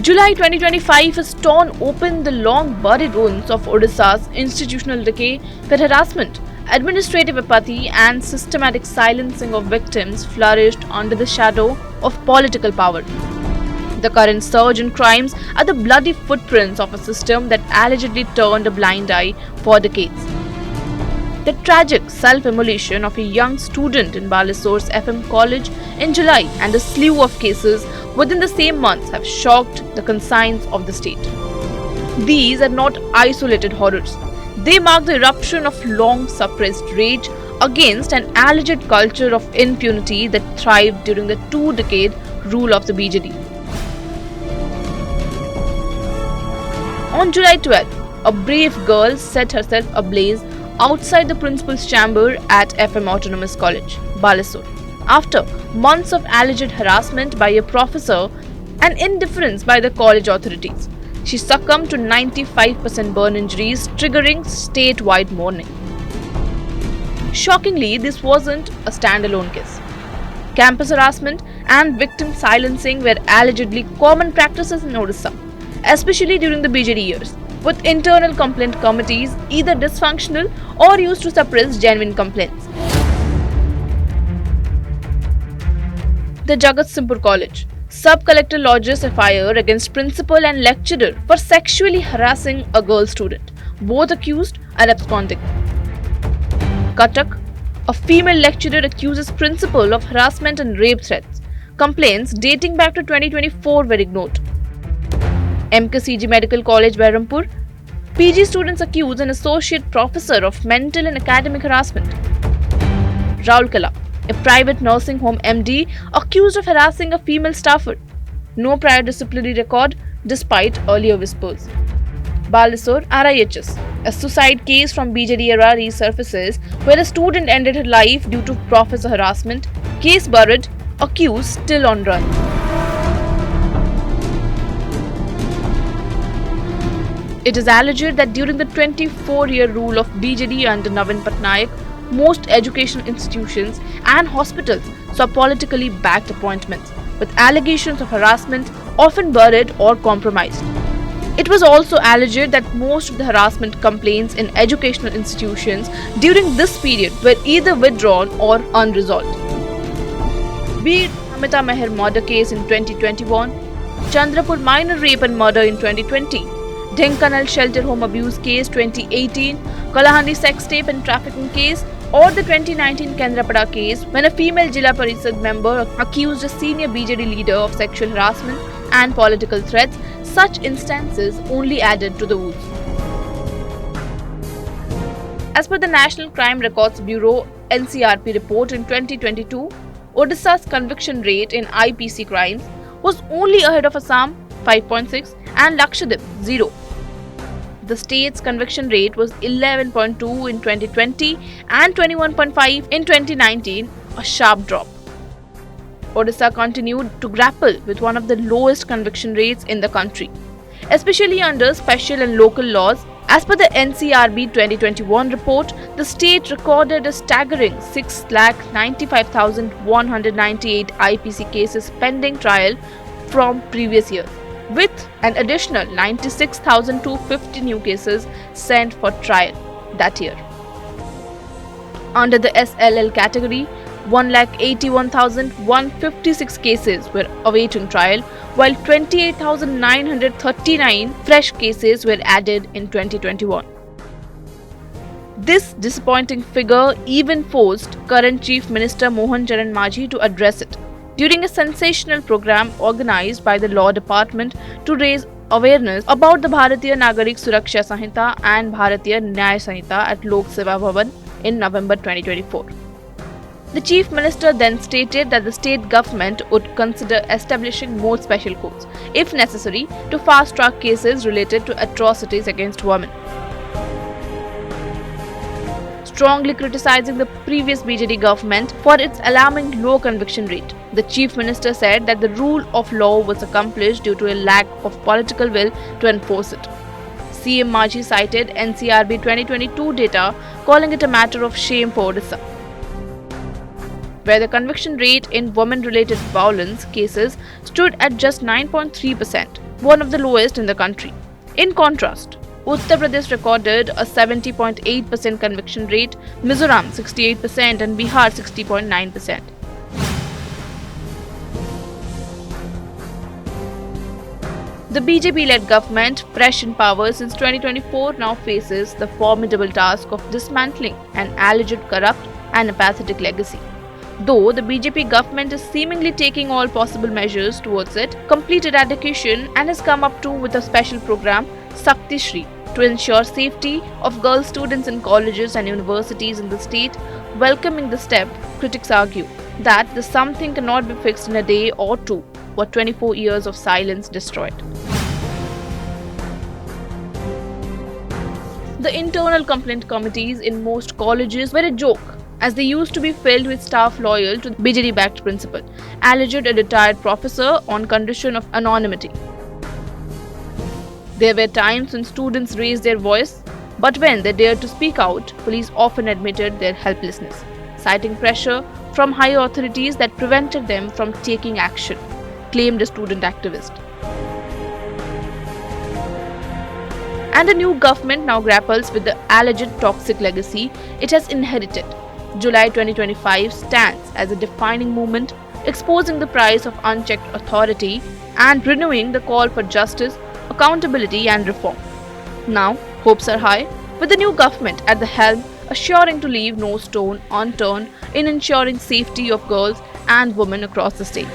July 2025 has torn open the long buried wounds of Odisha's institutional decay, where harassment, administrative apathy, and systematic silencing of victims flourished under the shadow of political power. The current surge in crimes are the bloody footprints of a system that allegedly turned a blind eye for decades. The tragic self-immolation of a young student in Balasore's FM college in July and a slew of cases within the same months have shocked the conscience of the state. These are not isolated horrors. They mark the eruption of long-suppressed rage against an alleged culture of impunity that thrived during the two-decade rule of the BJD. On July 12, a brave girl set herself ablaze outside the principal's chamber at FM Autonomous College, Balasore. After months of alleged harassment by a professor and indifference by the college authorities, she succumbed to 95% burn injuries, triggering statewide mourning. Shockingly, this wasn't a standalone case. Campus harassment and victim silencing were allegedly common practices in Odisha, especially during the BJD years, with internal complaint committees either dysfunctional or used to suppress genuine complaints. The Jagatsinghpur College Sub-Collector lodges FIR against principal and lecturer for sexually harassing a girl student. Both accused are absconding. Cuttack, a female lecturer accuses principal of harassment and rape threats. Complaints dating back to 2024 were ignored. MKCG Medical College, Berhampur, PG students accuse an associate professor of mental and academic harassment. Raulkela, a private nursing home MD, accused of harassing a female staffer. No prior disciplinary record despite earlier whispers. Balasore RIHS, a suicide case from BJD era resurfaces where a student ended her life due to professor harassment. Case buried, accused still on run. It is alleged that during the 24-year rule of BJD under Navin Patnaik, most educational institutions and hospitals saw politically backed appointments, with allegations of harassment often buried or compromised. It was also alleged that most of the harassment complaints in educational institutions during this period were either withdrawn or unresolved. Be it Amita Meher murder case in 2021, Chandrapur minor rape and murder in 2020, Dhenkanal shelter home abuse case 2018, Kalahandi sex tape and trafficking case, or the 2019 Kendrapada case when a female Jila Parishad member accused a senior BJD leader of sexual harassment and political threats, such instances only added to the wounds. As per the National Crime Records Bureau NCRP report in 2022, Odisha's conviction rate in IPC crimes was only ahead of Assam 5.6 and Lakshadweep 0. The state's conviction rate was 11.2 in 2020 and 21.5 in 2019, a sharp drop. Odisha continued to grapple with one of the lowest conviction rates in the country, especially under special and local laws. As per the NCRB 2021 report, the state recorded a staggering 6,95,198 IPC cases pending trial from previous years, with an additional 96,250 new cases sent for trial that year. Under the SLL category, 1,81,156 cases were awaiting trial, while 28,939 fresh cases were added in 2021. This disappointing figure even forced current Chief Minister Mohan Charan Majhi to address it during a sensational program organized by the Law Department to raise awareness about the Bharatiya Nagarik Suraksha Sanhita and Bharatiya Nyaya Sanhita at Lok Seva Bhavan in November 2024. The Chief Minister then stated that the state government would consider establishing more special courts, if necessary, to fast-track cases related to atrocities against women. Strongly criticizing the previous BJD government for its alarming low conviction rate, the Chief Minister said that the rule of law was accomplished due to a lack of political will to enforce it. CM Majhi cited NCRB 2022 data, calling it a matter of shame for Odisha, where the conviction rate in women-related violence cases stood at just 9.3%, one of the lowest in the country. In contrast, Uttar Pradesh recorded a 70.8% conviction rate, Mizoram 68% and Bihar 60.9%. The BJP-led government, fresh in power since 2024, now faces the formidable task of dismantling an alleged corrupt and apathetic legacy. Though the BJP government is seemingly taking all possible measures towards it, complete eradication and has come up with a special program, Sakti Shri, to ensure safety of girl students in colleges and universities in the state. Welcoming the step, critics argue that the something cannot be fixed in a day or two, what 24 years of silence destroyed. The internal complaint committees in most colleges were a joke, as they used to be filled with staff loyal to the BJP-backed principal, alleged a retired professor on condition of anonymity. There were times when students raised their voice, but when they dared to speak out, police often admitted their helplessness, citing pressure from higher authorities that prevented them from taking action, claimed a student activist. And the new government now grapples with the alleged toxic legacy it has inherited. July 2025 stands as a defining moment, exposing the price of unchecked authority and renewing the call for justice, accountability and reform. Now, hopes are high, with the new government at the helm assuring to leave no stone unturned in ensuring safety of girls and women across the state.